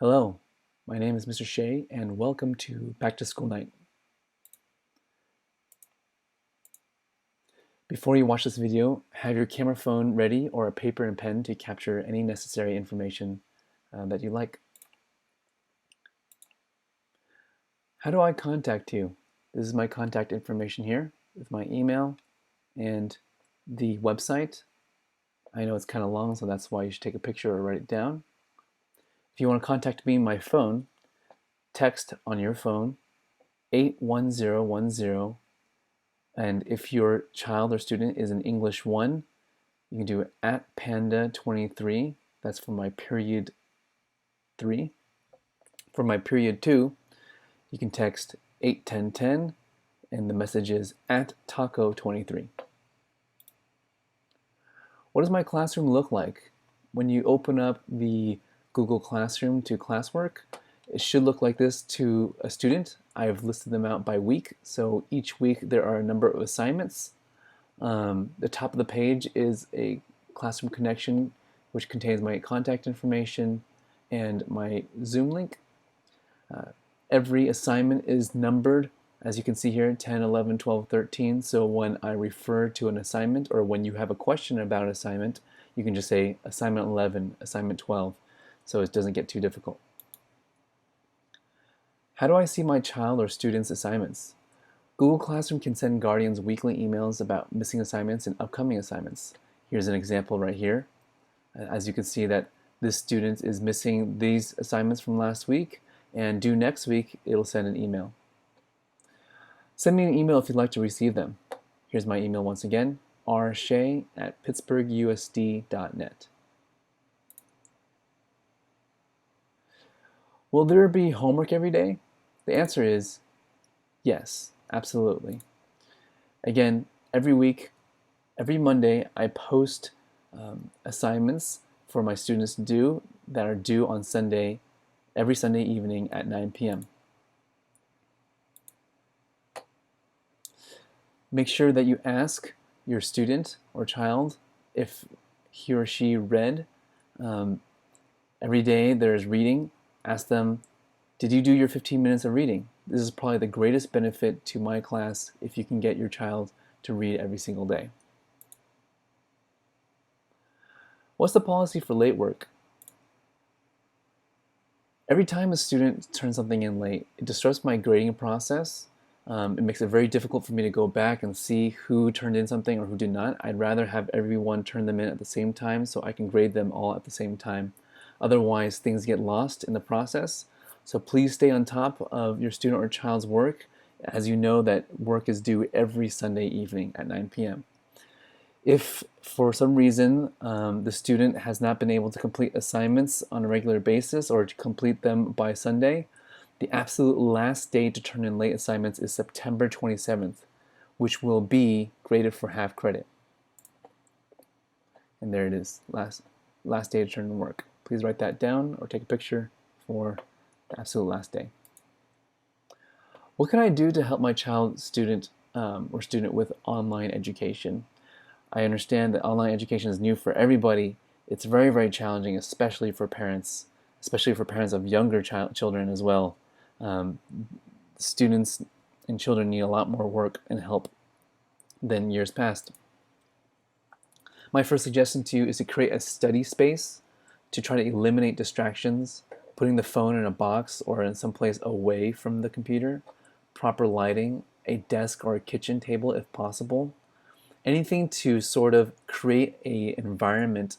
Hello, my name is Mr. Shea and welcome to Back to School Night. Before you watch this video, have your camera phone ready or a paper and pen to capture any necessary information that you like. How do I contact you? This is my contact information here with my email and the website. I know it's kind of long, so that's why you should take a picture or write it down. If you want to contact me, my phone, text on your phone 81010. And if your child or student is in English 1, you can do @panda23. That's for my period 3. For my period 2, you can text 81010 and the message is @taco23. What does my classroom look like? When you open up the Google Classroom to classwork, it should look like this to a student. I've listed them out by week, so each week there are a number of assignments. The top of the page is a classroom connection which contains my contact information and my Zoom link. Every assignment is numbered, as you can see here, 10, 11, 12, 13. So when I refer to an assignment or when you have a question about an assignment, you can just say assignment 11, assignment 12, so it doesn't get too difficult. How do I see my child or student's assignments? Google Classroom can send guardians weekly emails about missing assignments and upcoming assignments. Here's an example right here. As you can see that this student is missing these assignments from last week, and due next week, it'll send an email. Send me an email if you'd like to receive them. Here's my email once again, rshea@pittsburghusd.net. Will there be homework every day? The answer is yes, absolutely. Again, every week, every Monday, I post assignments for my students to do that are due on Sunday, every Sunday evening at 9 p.m. Make sure that you ask your student or child if he or she read. Every day there's reading. Ask them, did you do your 15 minutes of reading? This is probably the greatest benefit to my class if you can get your child to read every single day. What's the policy for late work? Every time a student turns something in late, it disrupts my grading process. It makes it very difficult for me to go back and see who turned in something or who did not. I'd rather have everyone turn them in at the same time so I can grade them all at the same time. Otherwise, things get lost in the process. So please stay on top of your student or child's work, as you know that work is due every Sunday evening at 9 p.m. If for some reason the student has not been able to complete assignments on a regular basis or to complete them by Sunday, the absolute last day to turn in late assignments is September 27th, which will be graded for half credit. And there it is, last day to turn in work. Please write that down or take a picture for the absolute last day. What can I do to help my child, student, or student with online education? I understand that online education is new for everybody. It's very, very challenging, especially for parents of younger children as well. Students and children need a lot more work and help than years past. My first suggestion to you is to create a study space to try to eliminate distractions, putting the phone in a box or in some place away from the computer, proper lighting, a desk or a kitchen table if possible. Anything to sort of create an environment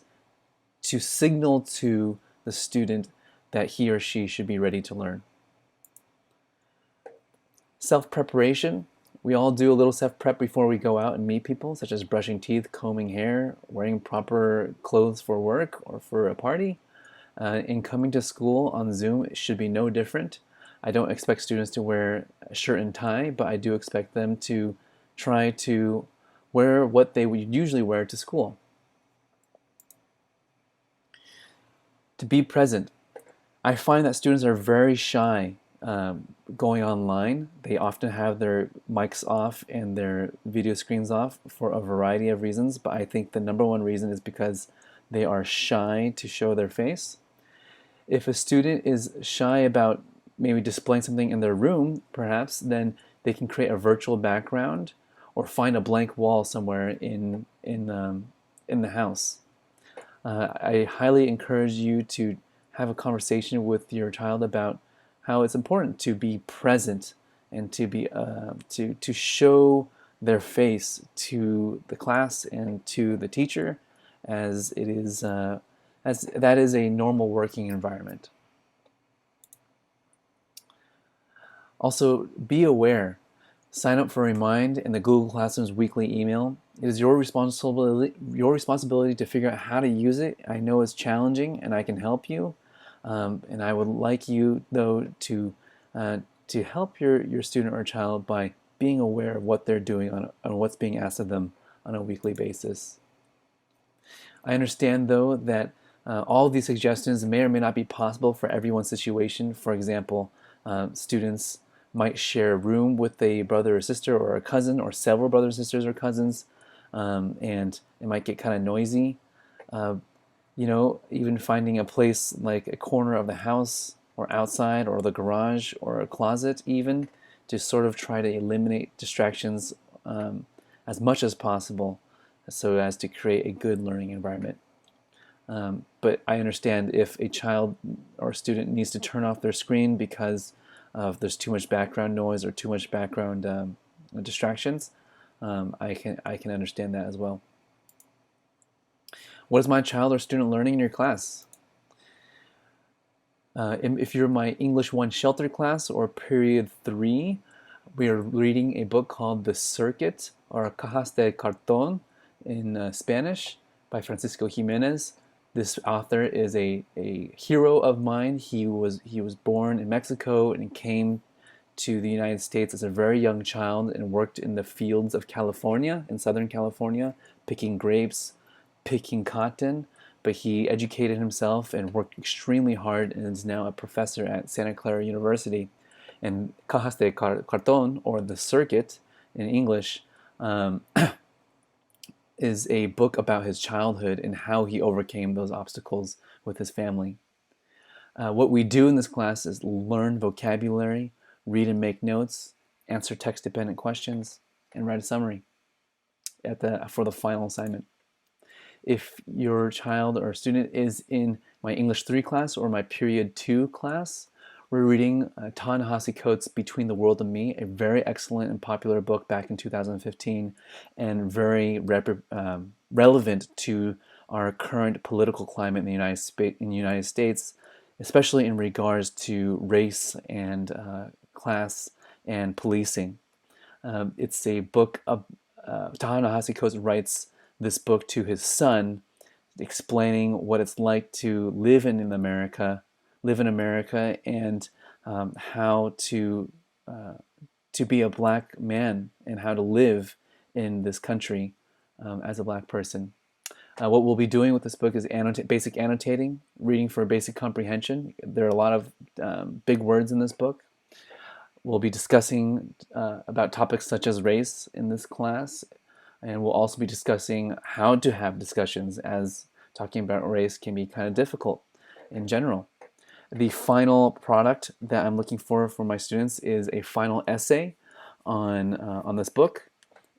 to signal to the student that he or she should be ready to learn. Self-preparation. We all do a little self-prep before we go out and meet people, such as brushing teeth, combing hair, wearing proper clothes for work or for a party. And coming to school on Zoom, it should be no different. I don't expect students to wear a shirt and tie, but I do expect them to try to wear what they would usually wear to school. To be present. I find that students are very shy going online. They often have their mics off and their video screens off for a variety of reasons, but I think the number one reason is because they are shy to show their face. If a student is shy about maybe displaying something in their room, perhaps, then they can create a virtual background or find a blank wall somewhere in the house. I highly encourage you to have a conversation with your child about how it's important to be present and to show their face to the class and to the teacher, as it is as that is a normal working environment. Also, be aware. Sign up for Remind in the Google Classroom's weekly email. It is your responsibility to figure out how to use it. I know it's challenging, and I can help you. And I would like you, though, to help your student or child by being aware of what they're doing on what's being asked of them on a weekly basis. I understand, though, that all of these suggestions may or may not be possible for everyone's situation. For example, students might share a room with a brother or sister or a cousin or several brothers, sisters, or cousins, and it might get kind of noisy. Uh, even finding a place like a corner of the house or outside or the garage or a closet, even to sort of try to eliminate distractions as much as possible so as to create a good learning environment. But I understand if a child or student needs to turn off their screen because there's too much background noise or too much background distractions, I can understand that as well. What is my child or student learning in your class? If you're my English 1 Shelter class or period 3, we are reading a book called The Circuit, or Cajas de Cartón in Spanish, by Francisco Jimenez. This author is a hero of mine. He was born in Mexico and came to the United States as a very young child and worked in the fields of California, in Southern California, picking grapes, picking cotton. But he educated himself and worked extremely hard and is now a professor at Santa Clara University. And Cajas de Cartón, or The Circuit in English, is a book about his childhood and how he overcame those obstacles with his family. What we do in this class is learn vocabulary, read and make notes, answer text-dependent questions, and write a summary for the final assignment. If your child or student is in my English 3 class or my period 2 class, we're reading Ta-Nehisi Coates' Between the World and Me, a very excellent and popular book back in 2015 and very relevant to our current political climate in the United States, especially in regards to race and class and policing. It's a book of Ta-Nehisi Coates writes this book to his son, explaining what it's like to live in America, and how to be a black man and how to live in this country as a black person. What we'll be doing with this book is basic annotating, reading for basic comprehension. There are a lot of big words in this book. We'll be discussing about topics such as race in this class, and we'll also be discussing how to have discussions, as talking about race can be kind of difficult in general. The final product that I'm looking for my students is a final essay on this book,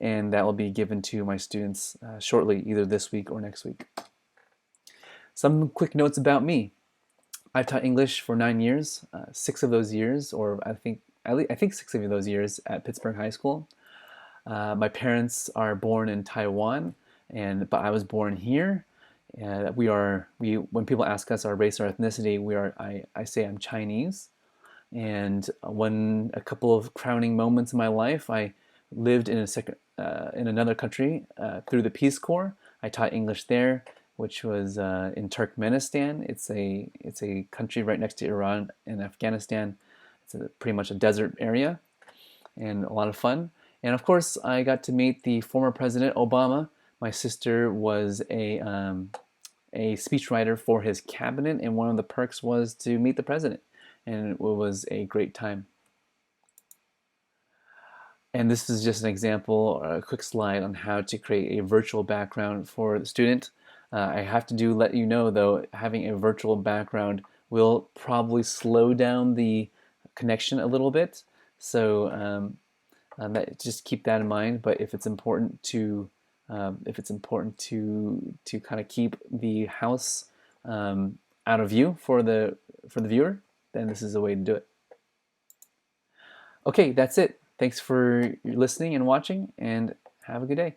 and that will be given to my students shortly, either this week or next week. Some quick notes about me. I've taught English for 9 years, 6 of those years, or I think 6 of those years at Pittsburgh High School. My parents are born in Taiwan, but I was born here. When people ask us our race or ethnicity, I say I'm Chinese. And a couple of crowning moments in my life, I lived in another country through the Peace Corps. I taught English there, which was in Turkmenistan. It's a country right next to Iran and Afghanistan. It's pretty much a desert area, and a lot of fun. And of course, I got to meet the former President Obama. My sister was a speechwriter for his cabinet, and one of the perks was to meet the president, and it was a great time. And this is just an example, a quick slide on how to create a virtual background for the student. I have to let you know, though, having a virtual background will probably slow down the connection a little bit. So just keep that in mind. But if it's important to kind of keep the house out of view for the viewer, then this is the way to do it. Okay, that's it. Thanks for listening and watching, and have a good day.